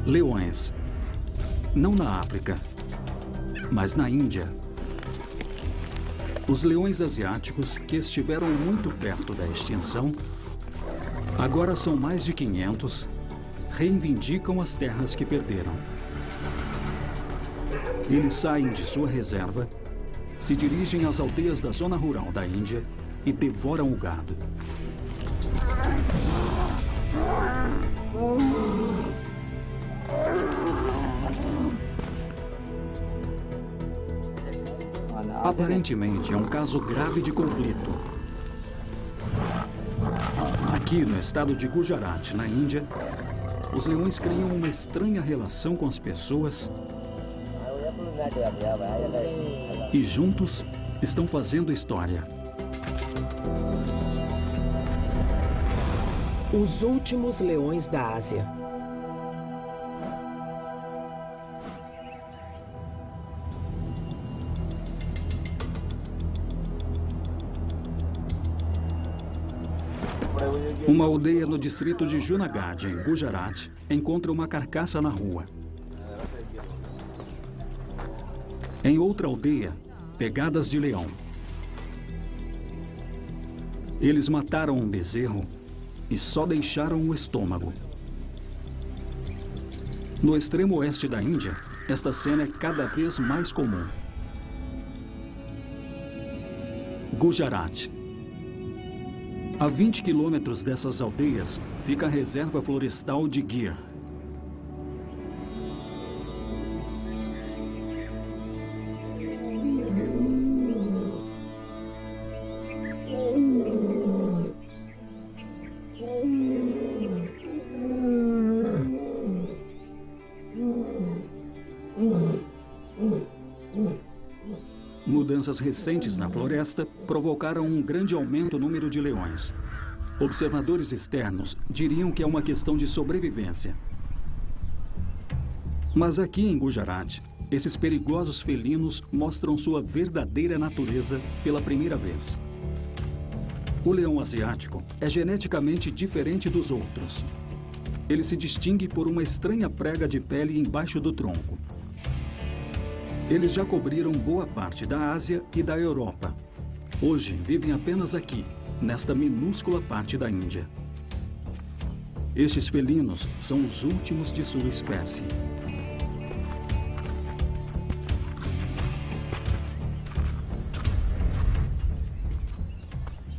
Leões. Não na África, mas na Índia. Os leões asiáticos, que estiveram muito perto da extinção, agora são mais de 500, reivindicam as terras que perderam. Eles saem de sua reserva, se dirigem às aldeias da zona rural da Índia e devoram o gado. Aparentemente é um caso grave de conflito. Aqui no estado de Gujarat, na Índia, os leões criam uma estranha relação com as pessoas e juntos estão fazendo história. Os últimos leões da Ásia. Uma aldeia no distrito de Junagadh, em Gujarat, encontra uma carcaça na rua. Em outra aldeia, pegadas de leão. Eles mataram um bezerro e só deixaram o estômago. No extremo oeste da Índia, esta cena é cada vez mais comum. Gujarat. A 20 quilômetros dessas aldeias fica a reserva florestal de Gir. Mudanças recentes na floresta provocaram um grande aumento no número de leões. Observadores externos diriam que é uma questão de sobrevivência. Mas aqui em Gujarat, esses perigosos felinos mostram sua verdadeira natureza pela primeira vez. O leão asiático é geneticamente diferente dos outros. Ele se distingue por uma estranha prega de pele embaixo do tronco. Eles já cobriram boa parte da Ásia e da Europa. Hoje vivem apenas aqui, nesta minúscula parte da Índia. Estes felinos são os últimos de sua espécie.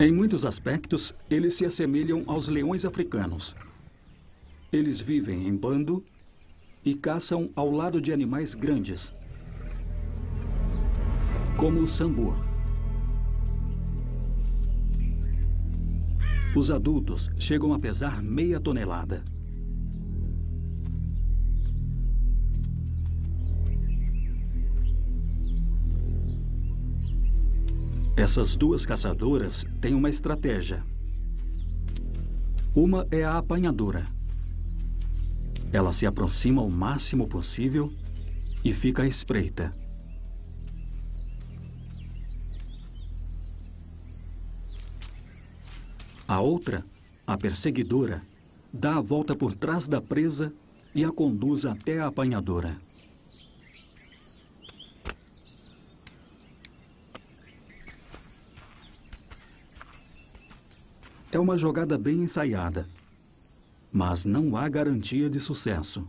Em muitos aspectos, eles se assemelham aos leões africanos. Eles vivem em bando e caçam ao lado de animais grandes, como o sambur. Os adultos chegam a pesar meia tonelada. Essas duas caçadoras têm uma estratégia. Uma é a apanhadora. Ela se aproxima o máximo possível e fica à espreita. A outra, a perseguidora, dá a volta por trás da presa e a conduz até a apanhadora. É uma jogada bem ensaiada, mas não há garantia de sucesso.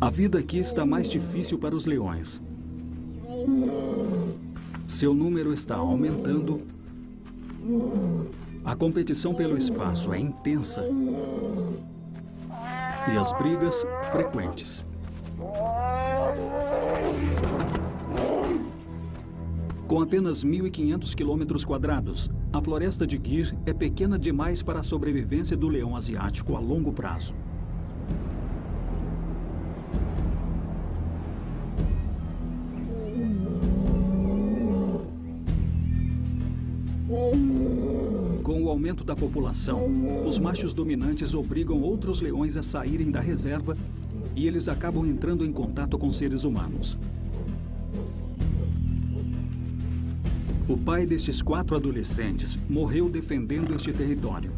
A vida aqui está mais difícil para os leões. Seu número está aumentando. A competição pelo espaço é intensa. E as brigas frequentes. Com apenas 1.500 quilômetros quadrados, a floresta de Gir é pequena demais para a sobrevivência do leão asiático a longo prazo. Com o aumento da população, os machos dominantes obrigam outros leões a saírem da reserva e eles acabam entrando em contato com seres humanos. O pai destes 4 adolescentes morreu defendendo este território.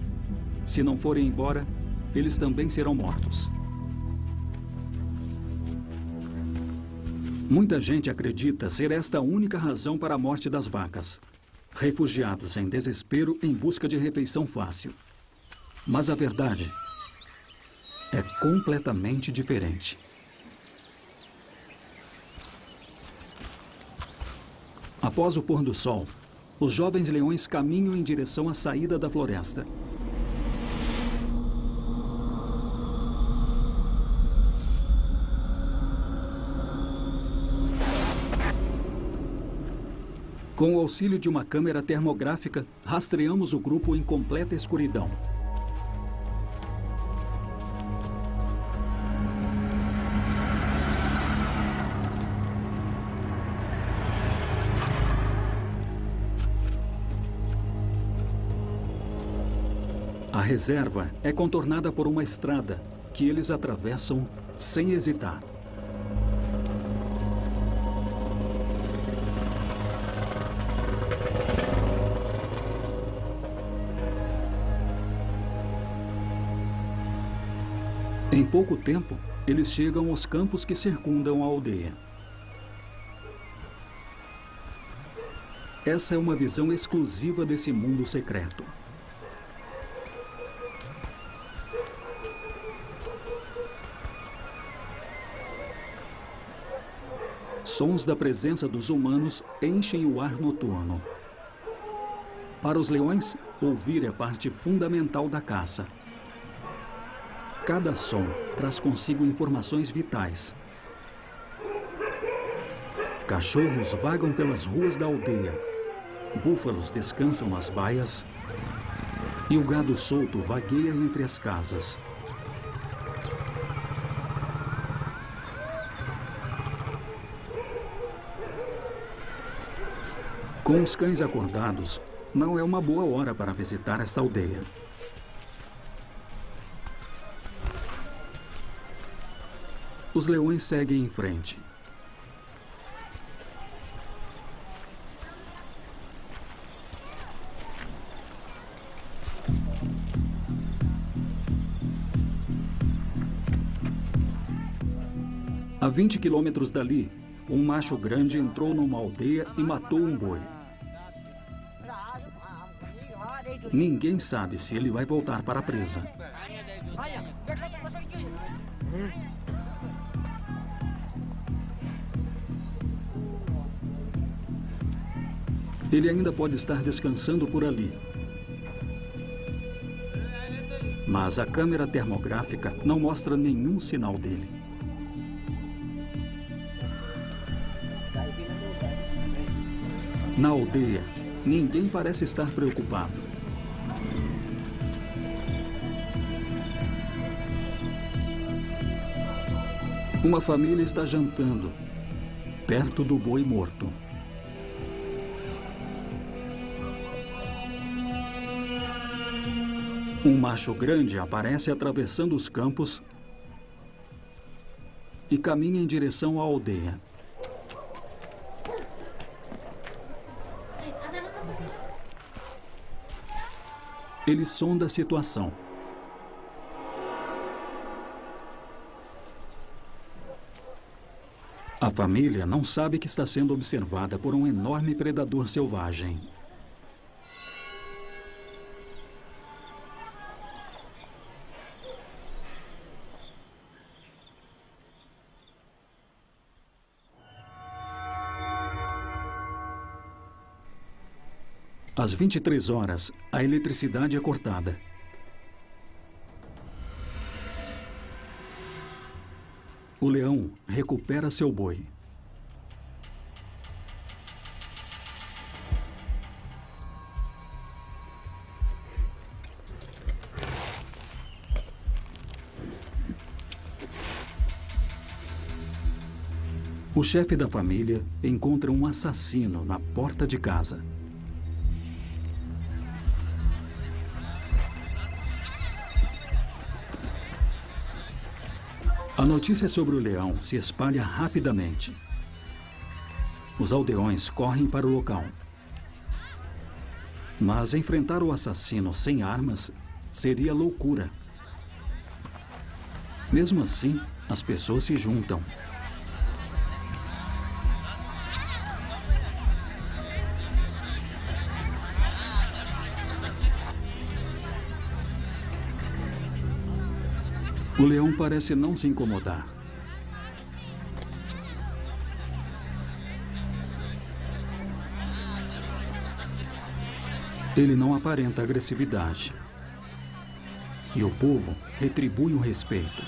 Se não forem embora, eles também serão mortos. Muita gente acredita ser esta a única razão para a morte das vacas. Refugiados em desespero em busca de refeição fácil. Mas a verdade é completamente diferente. Após o pôr do sol, os jovens leões caminham em direção à saída da floresta. Com o auxílio de uma câmera termográfica, rastreamos o grupo em completa escuridão. A reserva é contornada por uma estrada que eles atravessam sem hesitar. Em pouco tempo, eles chegam aos campos que circundam a aldeia. Essa é uma visão exclusiva desse mundo secreto. Sons da presença dos humanos enchem o ar noturno. Para os leões, ouvir é parte fundamental da caça. Cada som traz consigo informações vitais. Cachorros vagam pelas ruas da aldeia. Búfalos descansam nas baias. E o gado solto vagueia entre as casas. Com os cães acordados, não é uma boa hora para visitar esta aldeia. Os leões seguem em frente. A 20 quilômetros dali, um macho grande entrou numa aldeia e matou um boi. Ninguém sabe se ele vai voltar para a presa. Ele ainda pode estar descansando por ali. Mas a câmera termográfica não mostra nenhum sinal dele. Na aldeia, ninguém parece estar preocupado. Uma família está jantando, perto do boi morto. Um macho grande aparece atravessando os campos e caminha em direção à aldeia. Ele sonda a situação. A família não sabe que está sendo observada por um enorme predador selvagem. Às 23 horas, a eletricidade é cortada. O leão recupera seu boi. O chefe da família encontra um assassino na porta de casa. A notícia sobre o leão se espalha rapidamente. Os aldeões correm para o local. Mas enfrentar o assassino sem armas seria loucura. Mesmo assim, as pessoas se juntam. O leão parece não se incomodar. Ele não aparenta agressividade. E o povo retribui o respeito.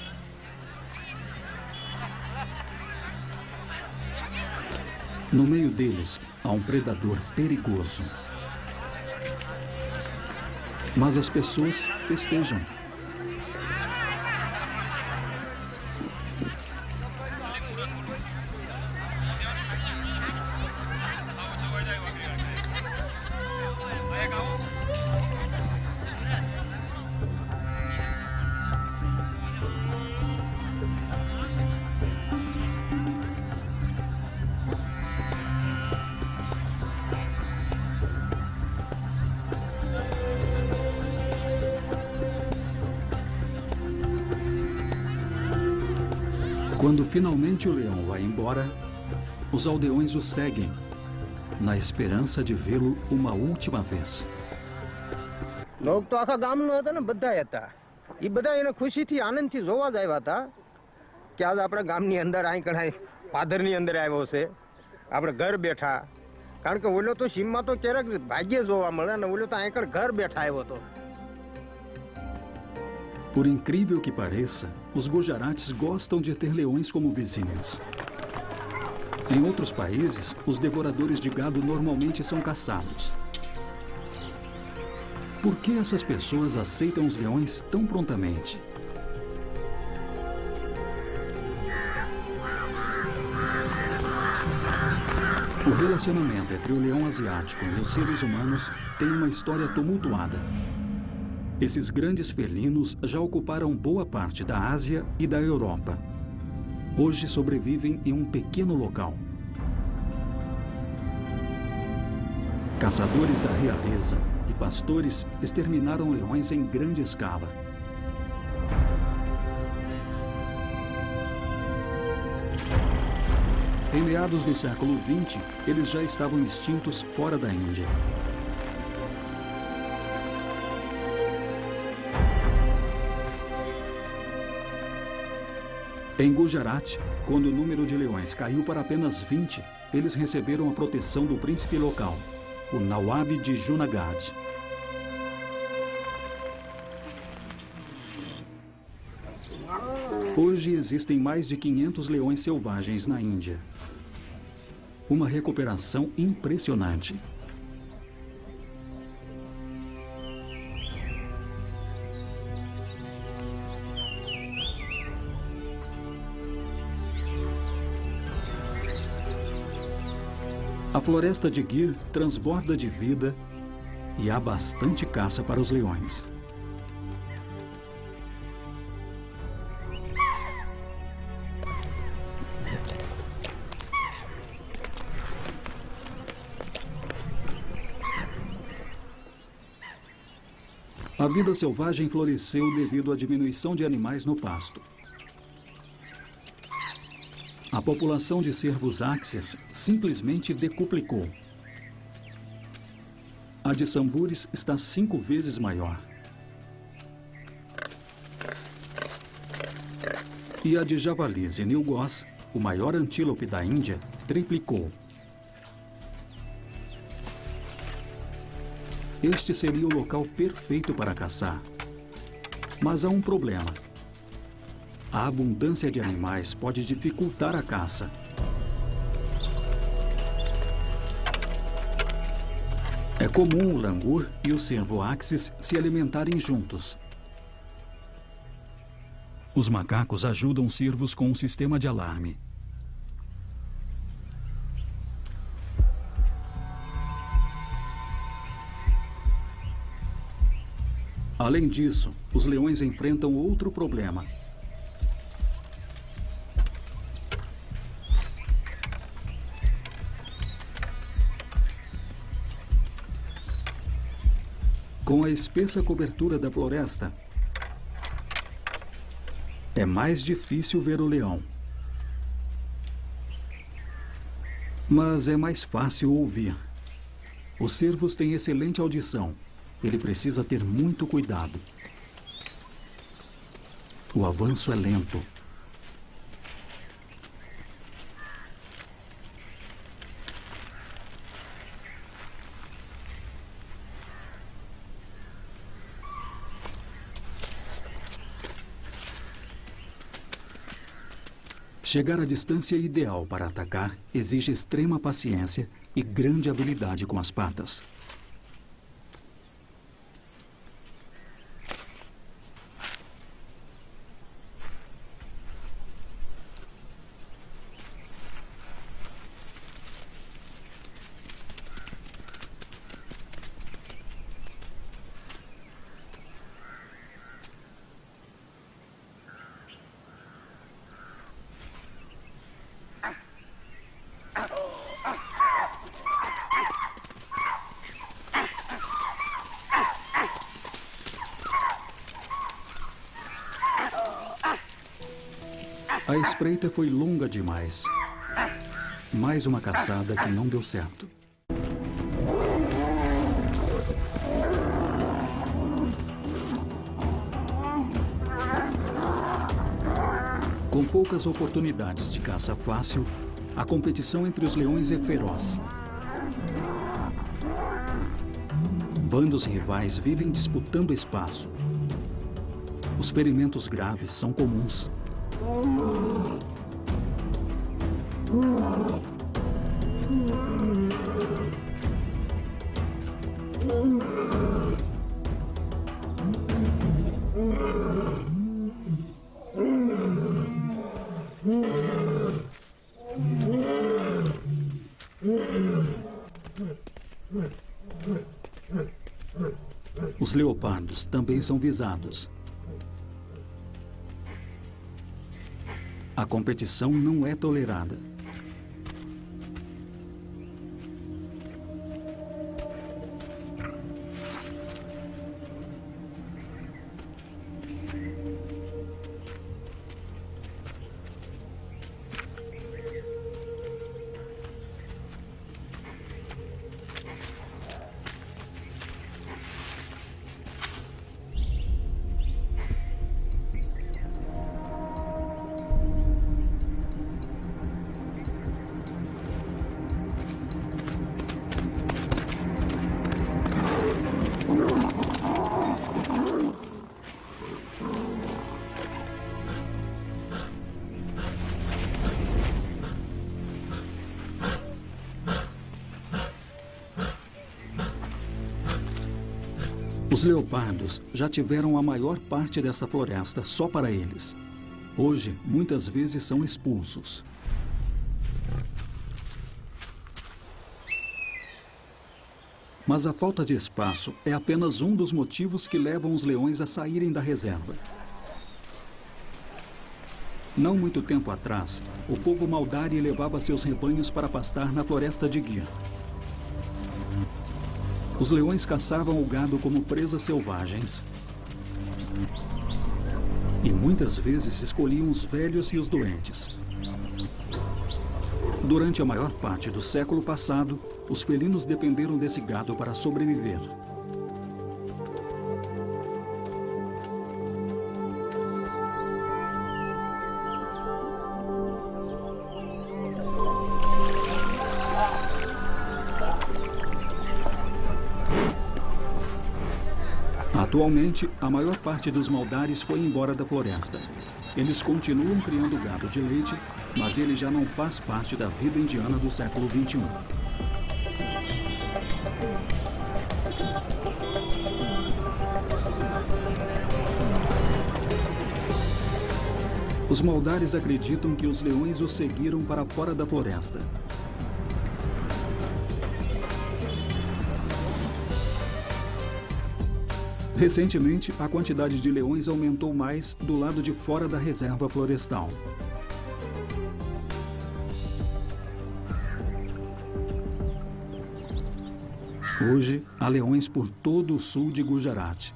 No meio deles, há um predador perigoso. Mas as pessoas festejam. Quando finalmente o leão vai embora, os aldeões o seguem, na esperança de vê-lo uma última vez. लोग तो आखा गाम नो હતા ને બધા હતા એ બધા એને ખુશીથી આનંદથી જોવા જ આવ્યા હતા કે આજ આપણા ગામની અંદર અહીં કણાય પાદરની અંદર આવ્યો છે આપણે ઘર બેઠા કારણ કે ઓલો તો સીમમાં તો ક્યારેક ભાગ્ય જોવા મળે ને ઓલો તો અહીં કણ ઘર બેઠા આવ્યો હતો. Por incrível que pareça, os Gujarates gostam de ter leões como vizinhos. Em outros países, os devoradores de gado normalmente são caçados. Por que essas pessoas aceitam os leões tão prontamente? O relacionamento entre o leão asiático e os seres humanos tem uma história tumultuada. Esses grandes felinos já ocuparam boa parte da Ásia e da Europa. Hoje sobrevivem em um pequeno local. Caçadores da realeza e pastores exterminaram leões em grande escala. Em meados do século XX, eles já estavam extintos fora da Índia. Em Gujarat, quando o número de leões caiu para apenas 20, eles receberam a proteção do príncipe local, o Nawab de Junagadh. Hoje existem mais de 500 leões selvagens na Índia. Uma recuperação impressionante. A floresta de Gir transborda de vida e há bastante caça para os leões. A vida selvagem floresceu devido à diminuição de animais no pasto. A população de cervos áxeas simplesmente decuplicou. A de sambures está 5 vezes maior. E a de javalis e nilgós, o maior antílope da Índia, triplicou. Este seria o local perfeito para caçar. Mas há um problema. A abundância de animais pode dificultar a caça. É comum o langur e o cervo axis se alimentarem juntos. Os macacos ajudam os cervos com um sistema de alarme. Além disso, os leões enfrentam outro problema. Com a espessa cobertura da floresta, é mais difícil ver o leão. Mas é mais fácil ouvir. Os cervos têm excelente audição. Ele precisa ter muito cuidado. O avanço é lento. Chegar à distância ideal para atacar exige extrema paciência e grande habilidade com as patas. A espreita foi longa demais. Mais uma caçada que não deu certo. Com poucas oportunidades de caça fácil, a competição entre os leões é feroz. Bandos rivais vivem disputando espaço. Os ferimentos graves são comuns. Os leopardos também são visados. A competição não é tolerada. Os leopardos já tiveram a maior parte dessa floresta só para eles. Hoje, muitas vezes são expulsos. Mas a falta de espaço é apenas um dos motivos que levam os leões a saírem da reserva. Não muito tempo atrás, o povo Maudari levava seus rebanhos para pastar na floresta de Gir. Os leões caçavam o gado como presas selvagens. E muitas vezes escolhiam os velhos e os doentes. Durante a maior parte do século passado, os felinos dependeram desse gado para sobreviver. Atualmente, a maior parte dos Maldares foi embora da floresta. Eles continuam criando gado de leite, mas ele já não faz parte da vida indiana do século XXI. Os Maldares acreditam que os leões os seguiram para fora da floresta. Recentemente, a quantidade de leões aumentou mais do lado de fora da reserva florestal. Hoje, há leões por todo o sul de Gujarat.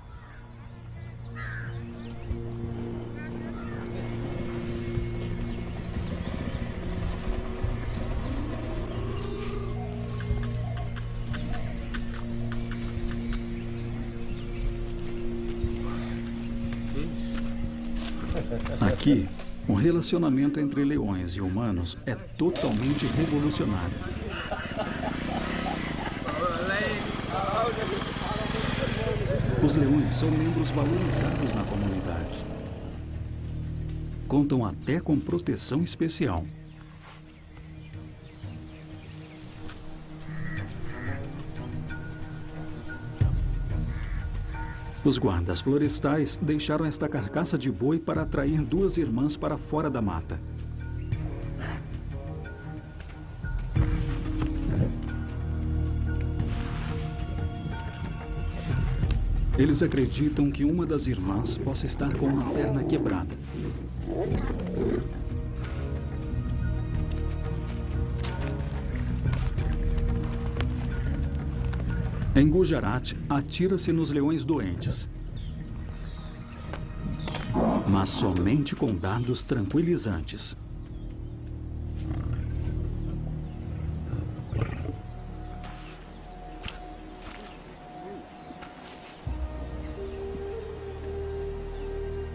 Aqui, o relacionamento entre leões e humanos é totalmente revolucionário. Os leões são membros valorizados na comunidade. Contam até com proteção especial. Os guardas florestais deixaram esta carcaça de boi para atrair duas irmãs para fora da mata. Eles acreditam que uma das irmãs possa estar com uma perna quebrada. Em Gujarat, atira-se nos leões doentes, mas somente com dados tranquilizantes.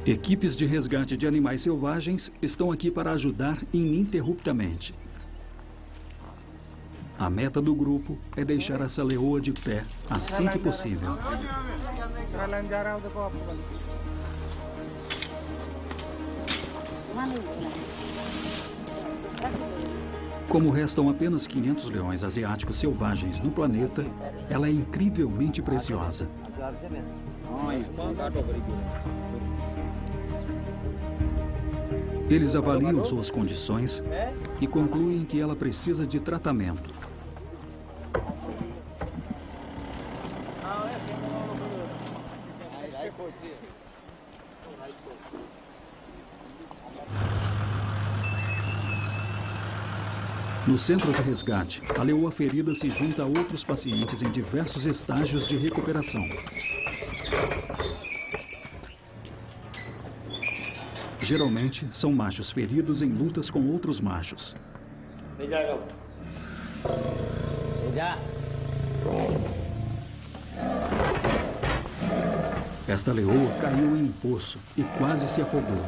Equipes de resgate de animais selvagens estão aqui para ajudar ininterruptamente. A meta do grupo é deixar essa leoa de pé assim que possível. Como restam apenas 500 leões asiáticos selvagens no planeta, ela é incrivelmente preciosa. Eles avaliam suas condições e concluem que ela precisa de tratamento. No centro de resgate, a leoa ferida se junta a outros pacientes em diversos estágios de recuperação. Geralmente, são machos feridos em lutas com outros machos. Esta leoa caiu em um poço e quase se afogou.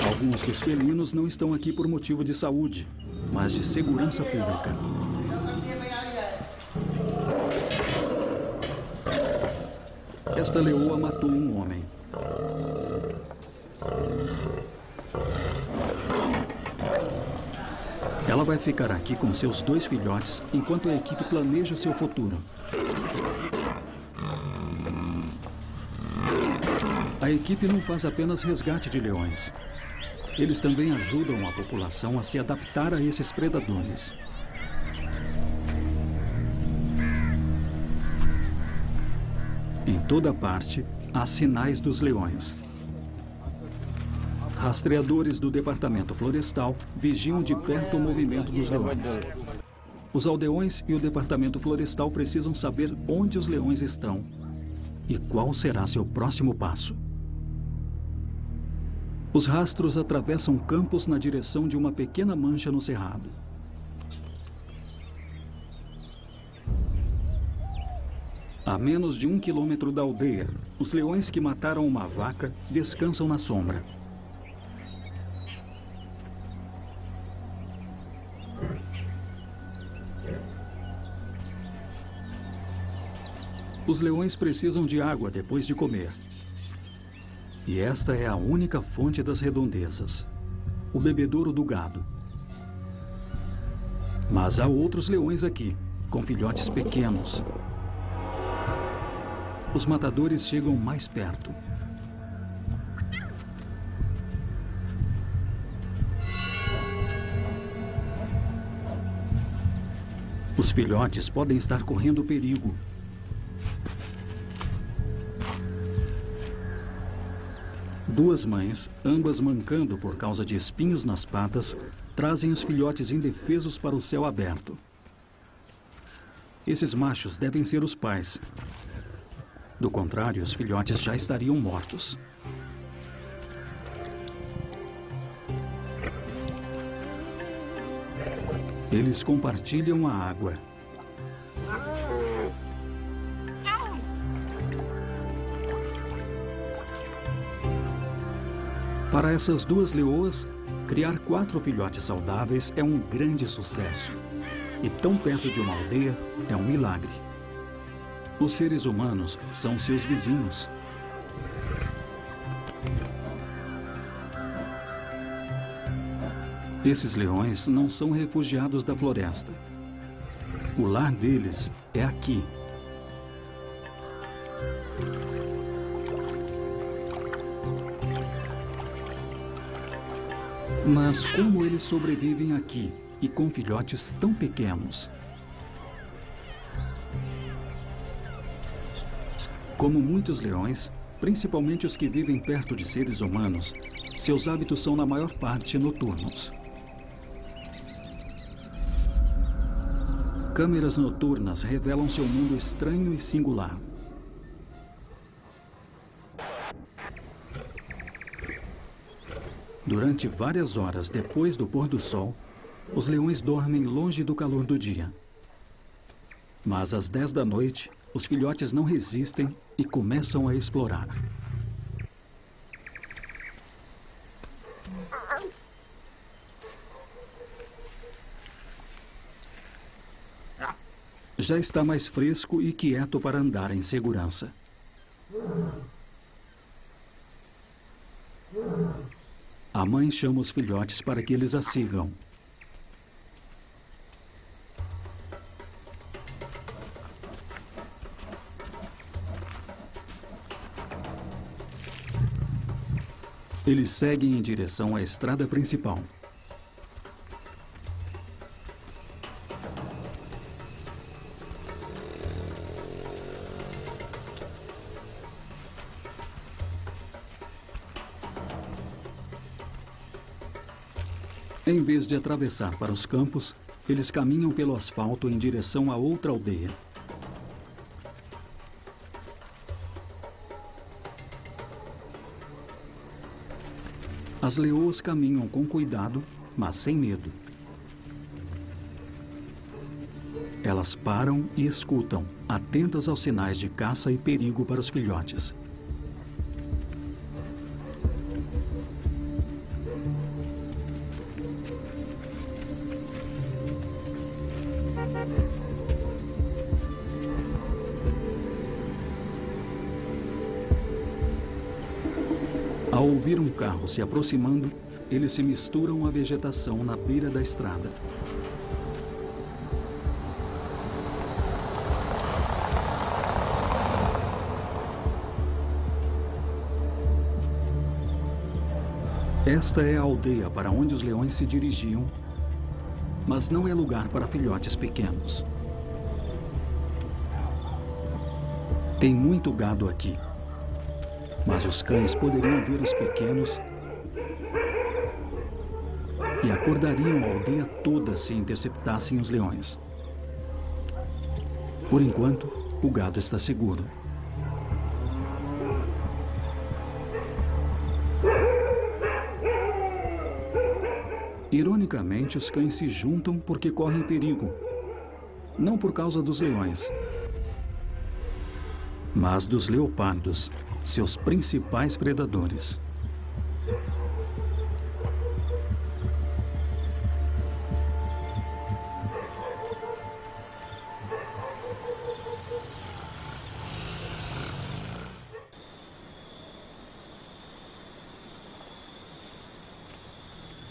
Alguns dos felinos não estão aqui por motivo de saúde, mas de segurança pública. Esta leoa matou um homem. Ela vai ficar aqui com seus 2 filhotes enquanto a equipe planeja seu futuro. A equipe não faz apenas resgate de leões. Eles também ajudam a população a se adaptar a esses predadores. Em toda parte, há sinais dos leões. Rastreadores do Departamento Florestal vigiam de perto o movimento dos leões. Os aldeões e o Departamento Florestal precisam saber onde os leões estão e qual será seu próximo passo. Os rastros atravessam campos na direção de uma pequena mancha no cerrado. A menos de 1 quilômetro da aldeia, os leões que mataram uma vaca descansam na sombra. Os leões precisam de água depois de comer. E esta é a única fonte das redondezas, o bebedouro do gado. Mas há outros leões aqui, com filhotes pequenos. Os matadores chegam mais perto. Os filhotes podem estar correndo perigo. Duas mães, ambas mancando por causa de espinhos nas patas, trazem os filhotes indefesos para o céu aberto. Esses machos devem ser os pais. Do contrário, os filhotes já estariam mortos. Eles compartilham a água. Para essas duas leoas, criar 4 filhotes saudáveis é um grande sucesso. E tão perto de uma aldeia é um milagre. Os seres humanos são seus vizinhos. Esses leões não são refugiados da floresta. O lar deles é aqui. Mas como eles sobrevivem aqui e com filhotes tão pequenos? Como muitos leões, principalmente os que vivem perto de seres humanos, seus hábitos são na maior parte noturnos. Câmeras noturnas revelam seu mundo estranho e singular. Durante várias horas depois do pôr do sol, os leões dormem longe do calor do dia. Mas às 10 da noite, os filhotes não resistem e começam a explorar. Já está mais fresco e quieto para andar em segurança. A mãe chama os filhotes para que eles a sigam. Eles seguem em direção à estrada principal. Em vez de atravessar para os campos, eles caminham pelo asfalto em direção a outra aldeia. As leoas caminham com cuidado, mas sem medo. Elas param e escutam, atentas aos sinais de caça e perigo para os filhotes. Ao ouvir um carro se aproximando, eles se misturam à vegetação na beira da estrada. Esta é a aldeia para onde os leões se dirigiam, mas não é lugar para filhotes pequenos. Tem muito gado aqui. Mas os cães poderiam ver os pequenos e acordariam a aldeia toda se interceptassem os leões. Por enquanto, o gado está seguro. Ironicamente, os cães se juntam porque correm perigo. Não por causa dos leões, mas dos leopardos, seus principais predadores.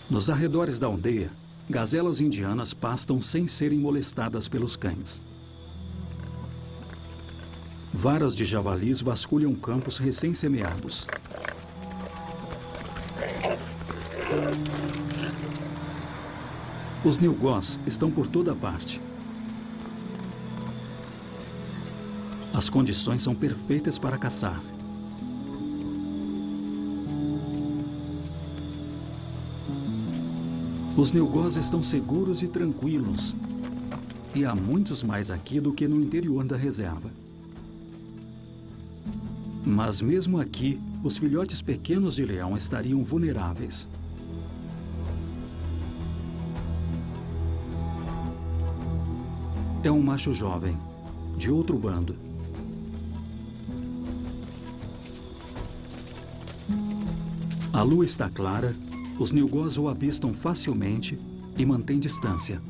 Nos arredores da aldeia, gazelas indianas pastam sem serem molestadas pelos cães. Varas de javalis vasculham campos recém-semeados. Os nilgós estão por toda parte. As condições são perfeitas para caçar. Os Nilgós estão seguros e tranquilos. E há muitos mais aqui do que no interior da reserva. Mas mesmo aqui, os filhotes pequenos de leão estariam vulneráveis. É um macho jovem, de outro bando. A lua está clara, os Nilgós o avistam facilmente e mantêm distância.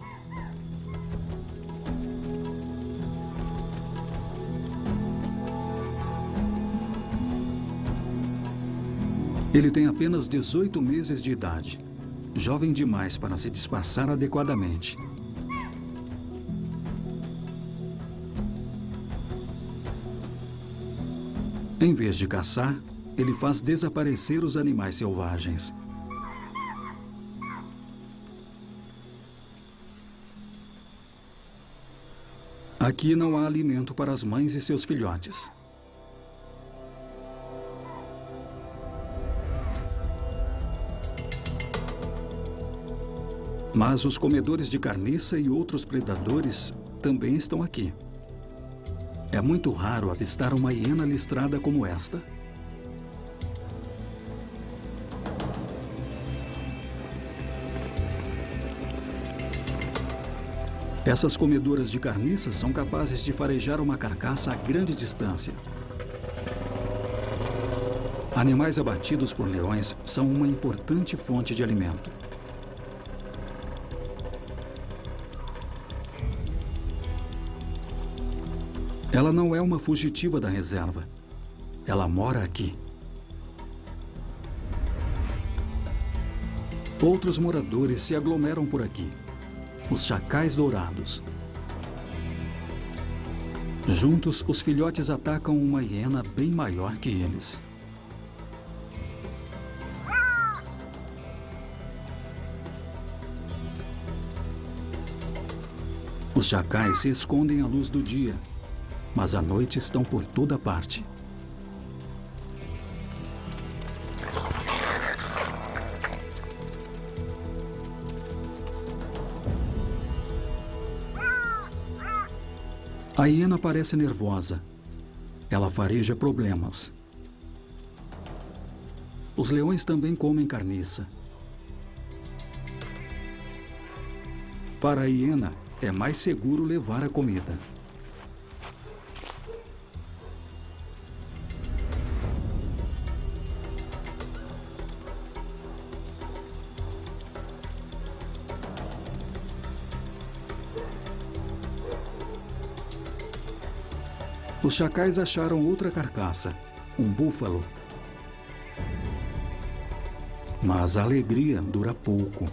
Ele tem apenas 18 meses de idade, jovem demais para se disfarçar adequadamente. Em vez de caçar, ele faz desaparecer os animais selvagens. Aqui não há alimento para as mães e seus filhotes. Mas os comedores de carniça e outros predadores também estão aqui. É muito raro avistar uma hiena listrada como esta. Essas comedoras de carniça são capazes de farejar uma carcaça a grande distância. Animais abatidos por leões são uma importante fonte de alimento. Ela não é uma fugitiva da reserva. Ela mora aqui. Outros moradores se aglomeram por aqui. Os chacais dourados. Juntos, os filhotes atacam uma hiena bem maior que eles. Os chacais se escondem à luz do dia, mas à noite estão por toda parte. A hiena parece nervosa. Ela fareja problemas. Os leões também comem carniça. Para a hiena, é mais seguro levar a comida. Os chacais acharam outra carcaça, um búfalo. Mas a alegria dura pouco.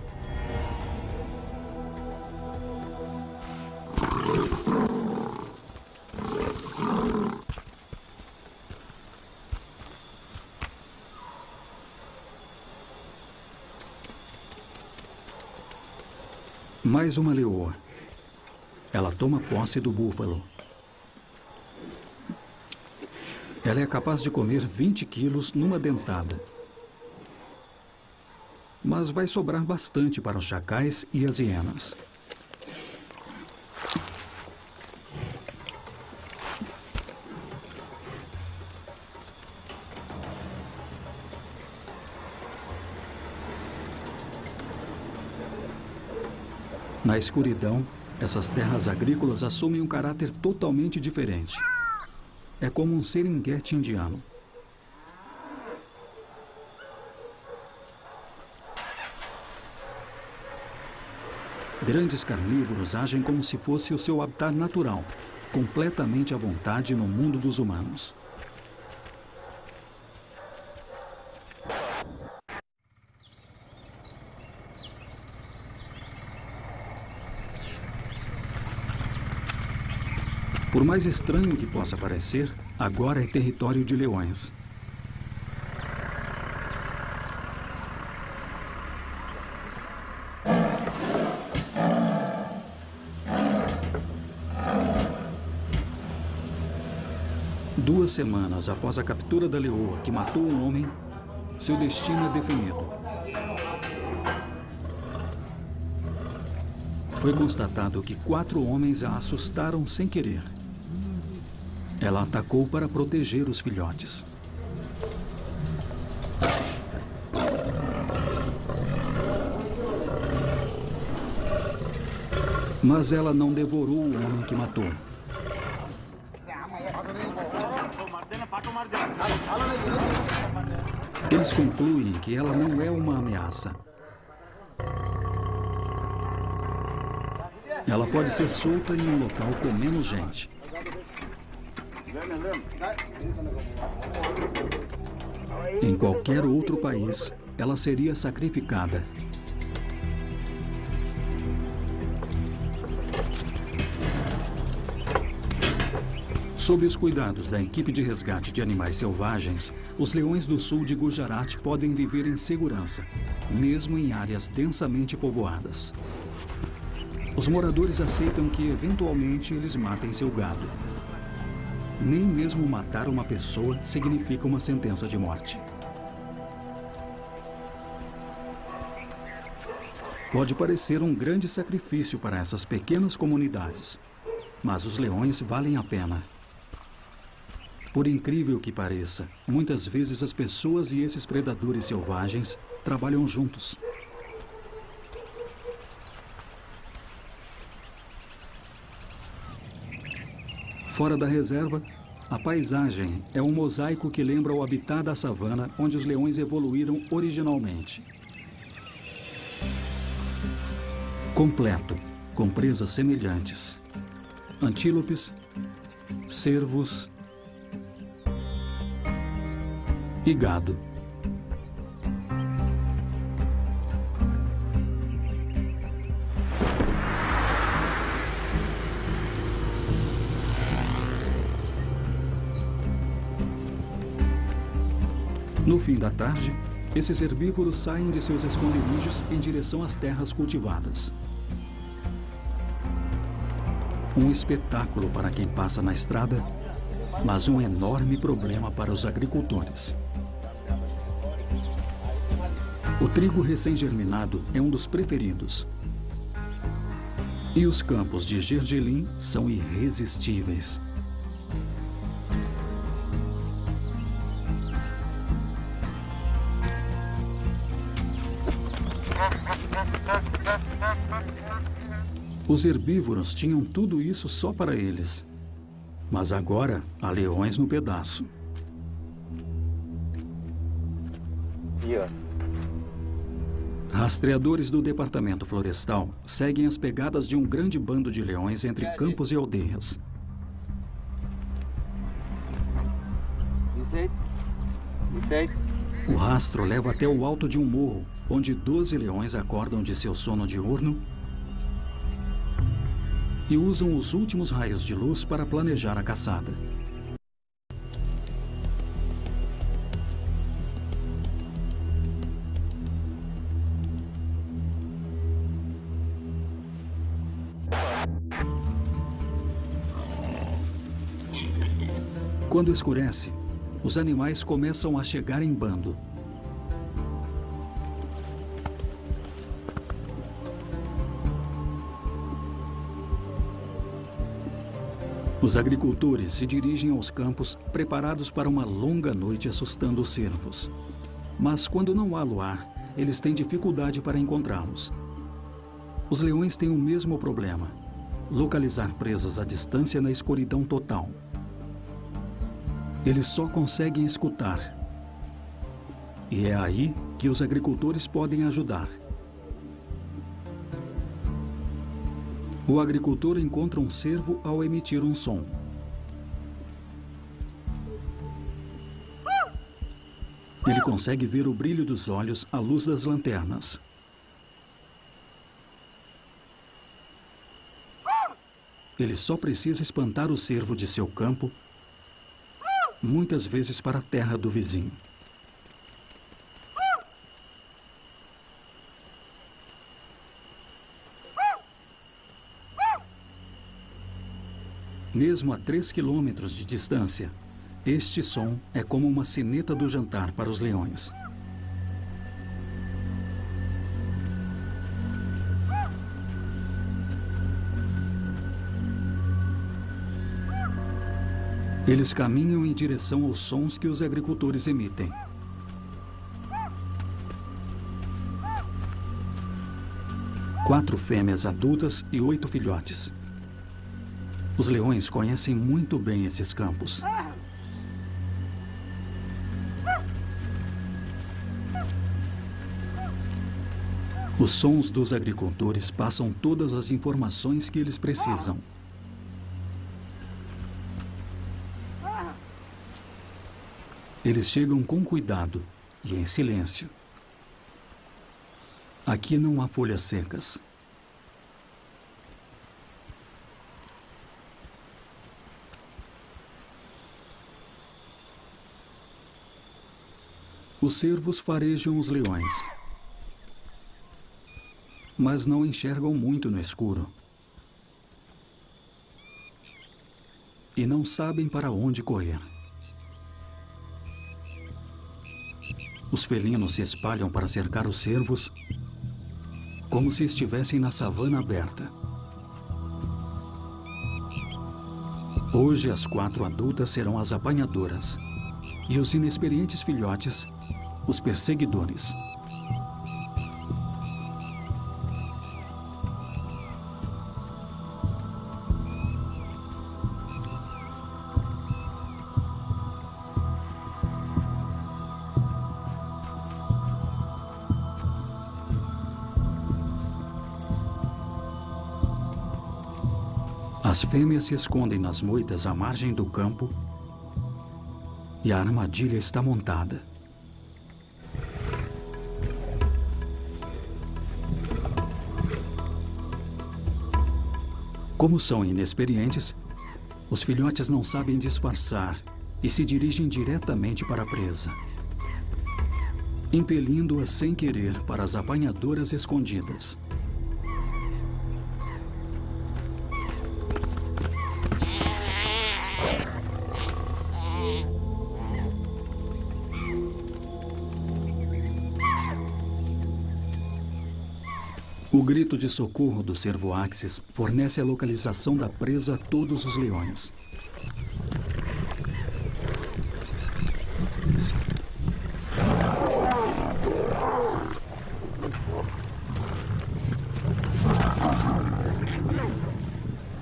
Mais uma leoa. Ela toma posse do búfalo. Ela é capaz de comer 20 quilos numa dentada. Mas vai sobrar bastante para os chacais e as hienas. Na escuridão, essas terras agrícolas assumem um caráter totalmente diferente. É como um seringuete indiano. Grandes carnívoros agem como se fosse o seu habitat natural, completamente à vontade no mundo dos humanos. Por mais estranho que possa parecer, agora é território de leões. Duas semanas após a captura da leoa que matou um homem, seu destino é definido. Foi constatado que 4 homens a assustaram sem querer. Ela atacou para proteger os filhotes. Mas ela não devorou o homem que matou. Eles concluem que ela não é uma ameaça. Ela pode ser solta em um local com menos gente. Em qualquer outro país, ela seria sacrificada. Sob os cuidados da equipe de resgate de animais selvagens, os leões do sul de Gujarat podem viver em segurança, mesmo em áreas densamente povoadas. Os moradores aceitam que, eventualmente, eles matem seu gado. Nem mesmo matar uma pessoa significa uma sentença de morte. Pode parecer um grande sacrifício para essas pequenas comunidades, mas os leões valem a pena. Por incrível que pareça, muitas vezes as pessoas e esses predadores selvagens trabalham juntos. Fora da reserva, a paisagem é um mosaico que lembra o habitat da savana onde os leões evoluíram originalmente. Completo, com presas semelhantes. Antílopes, cervos e gado. No fim da tarde, esses herbívoros saem de seus esconderijos em direção às terras cultivadas. Um espetáculo para quem passa na estrada, mas um enorme problema para os agricultores. O trigo recém-germinado é um dos preferidos. E os campos de gergelim são irresistíveis. Os herbívoros tinham tudo isso só para eles. Mas agora há leões no pedaço. Rastreadores do Departamento Florestal seguem as pegadas de um grande bando de leões entre campos e aldeias. O rastro leva até o alto de um morro, onde 12 leões acordam de seu sono diurno e usam os últimos raios de luz para planejar a caçada. Quando escurece, os animais começam a chegar em bando. Os agricultores se dirigem aos campos preparados para uma longa noite assustando os cervos. Mas quando não há luar, eles têm dificuldade para encontrá-los. Os leões têm o mesmo problema: localizar presas à distância na escuridão total. Eles só conseguem escutar. E é aí que os agricultores podem ajudar. O agricultor encontra um cervo ao emitir um som. Ele consegue ver o brilho dos olhos à luz das lanternas. Ele só precisa espantar o cervo de seu campo, muitas vezes para a terra do vizinho. Mesmo a 3 quilômetros de distância, este som é como uma sineta do jantar para os leões. Eles caminham em direção aos sons que os agricultores emitem. Quatro fêmeas adultas e 8 filhotes. Os leões conhecem muito bem esses campos. Os sons dos agricultores passam todas as informações que eles precisam. Eles chegam com cuidado e em silêncio. Aqui não há folhas secas. Os cervos farejam os leões, mas não enxergam muito no escuro. E não sabem para onde correr. Os felinos se espalham para cercar os cervos, como se estivessem na savana aberta. Hoje, as 4 adultas serão as apanhadoras e os inexperientes filhotes, os perseguidores. As fêmeas se escondem nas moitas à margem do campo e a armadilha está montada. Como são inexperientes, os filhotes não sabem disfarçar e se dirigem diretamente para a presa, impelindo-a sem querer para as apanhadoras escondidas. O grito de socorro do cervo Axis fornece a localização da presa a todos os leões.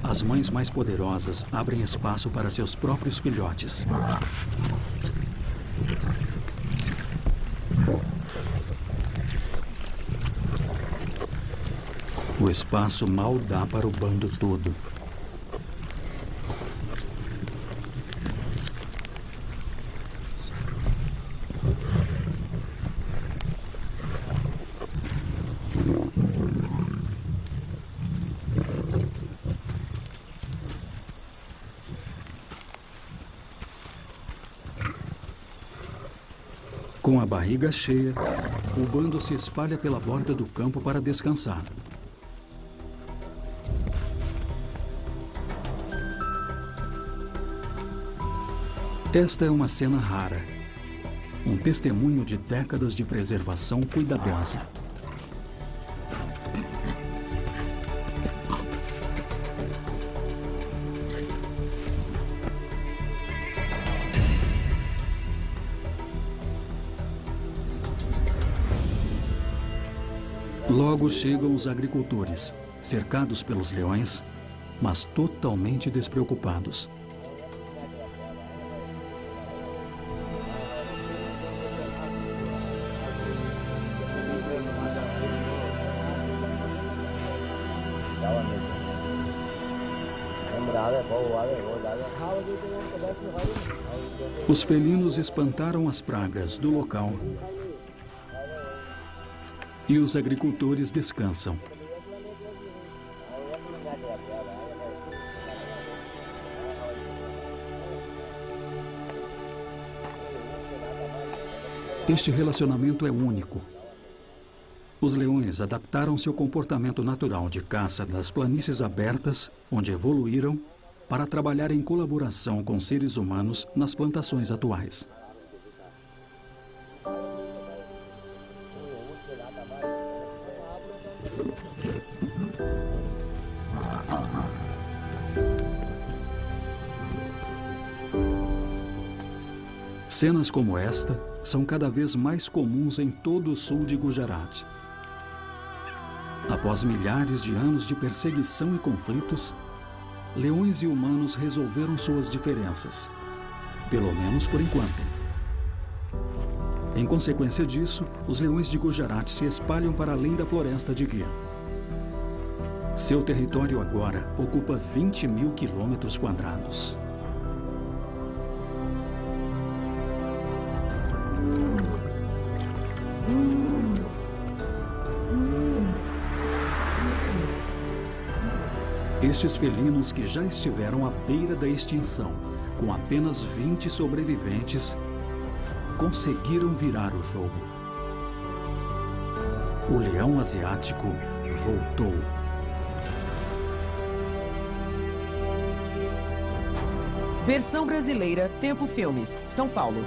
As mães mais poderosas abrem espaço para seus próprios filhotes. O espaço mal dá para o bando todo. Com a barriga cheia, o bando se espalha pela borda do campo para descansar. Esta é uma cena rara, um testemunho de décadas de preservação cuidadosa. Logo chegam os agricultores, cercados pelos leões, mas totalmente despreocupados. Os felinos espantaram as pragas do local e os agricultores descansam. Este relacionamento é único. Os leões adaptaram seu comportamento natural de caça das planícies abertas, onde evoluíram, para trabalhar em colaboração com seres humanos nas plantações atuais. Cenas como esta são cada vez mais comuns em todo o sul de Gujarat. Após milhares de anos de perseguição e conflitos, leões e humanos resolveram suas diferenças, pelo menos por enquanto. Em consequência disso, os leões de Gujarat se espalham para além da floresta de Gir. Seu território agora ocupa 20.000 quilômetros quadrados. Estes felinos que já estiveram à beira da extinção, com apenas 20 sobreviventes, conseguiram virar o jogo. O leão asiático voltou. Versão brasileira, Tempo Filmes, São Paulo.